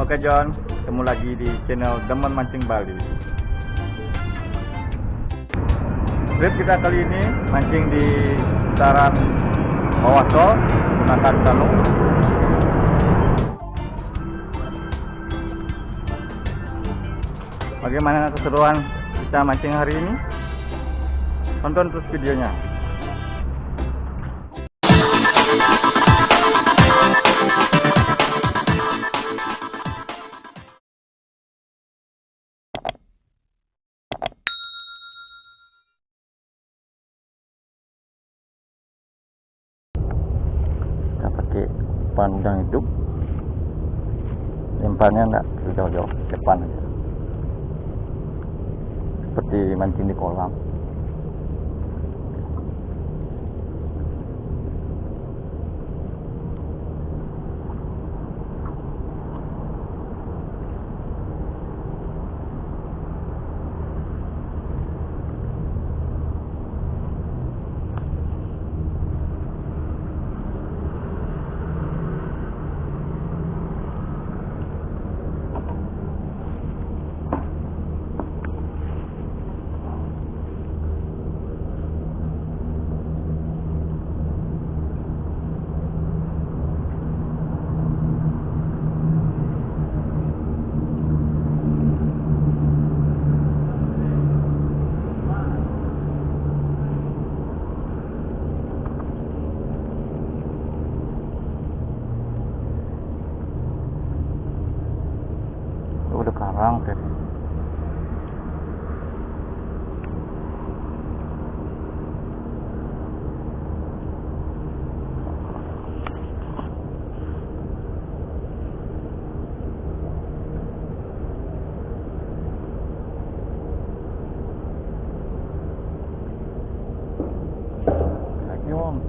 Oke John, ketemu lagi di channel Demen Mancing Bali. Trip kita kali ini mancing di sekitaran bawah tol menggunakan kalung. Bagaimana keseruan kita mancing hari ini? Tonton terus videonya. Kita pakai umpan udang hidup. Lemparnya enggak jauh-jauh, depan aja. Seperti mancing di kolam. Udah karang tadi. Lagi om.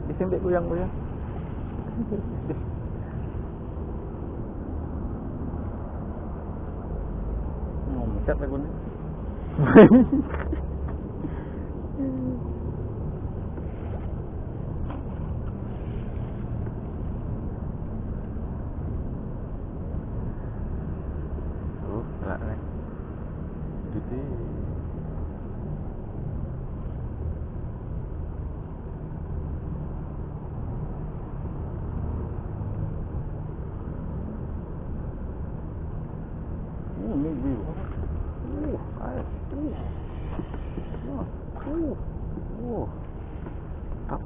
Disembek goyang-goyang. Ngomcat lagu ni. Berat ni. Jadi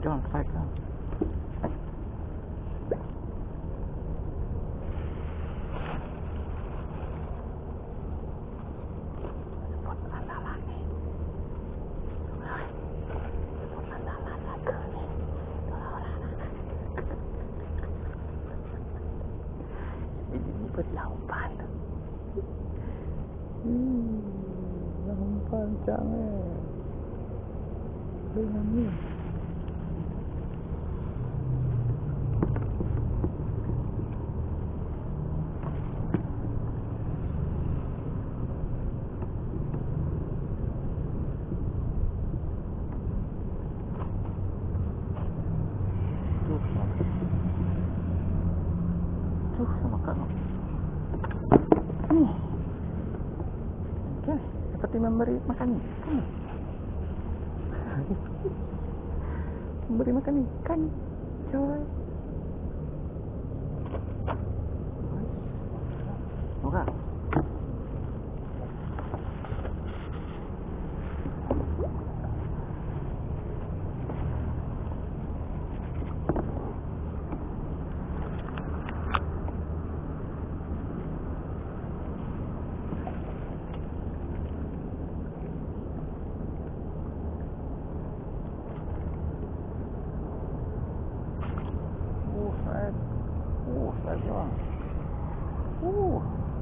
John, fight kan. Adalah ni. Adalah ke ni. Ini berlaupan. Umpan jangan. Dengan ni. Sama kamu. Okay, seperti memberi makan ikan. Memberi makan ikan, coy. Oke.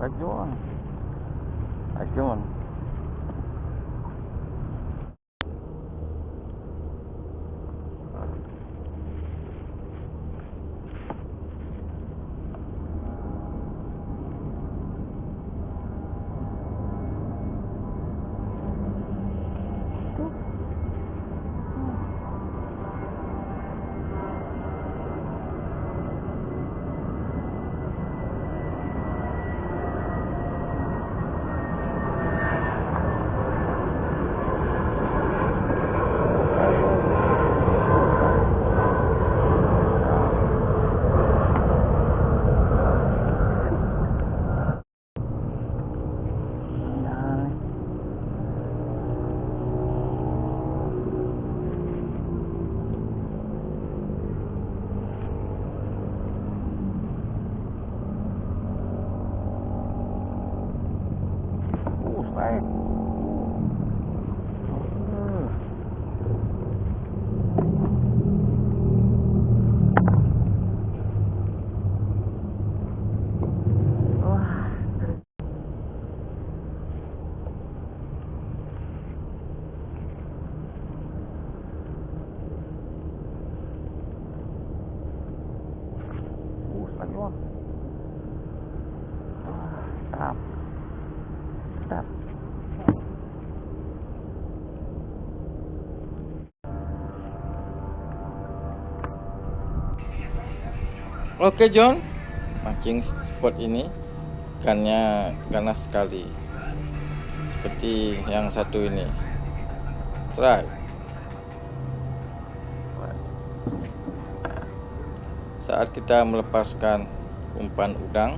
Racun. Racun. Baik. Stop. Stop. Stop. Oke John, mancing spot ini ikannya ganas sekali, seperti yang satu ini. Try. Saat kita melepaskan umpan udang,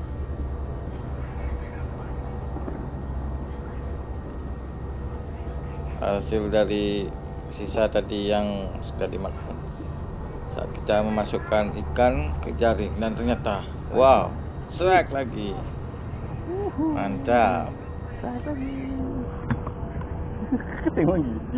hasil dari sisa tadi yang sudah dimakan, saat kita memasukkan ikan ke jaring dan ternyata wow, strike lagi. Mantap. Tengok gitu.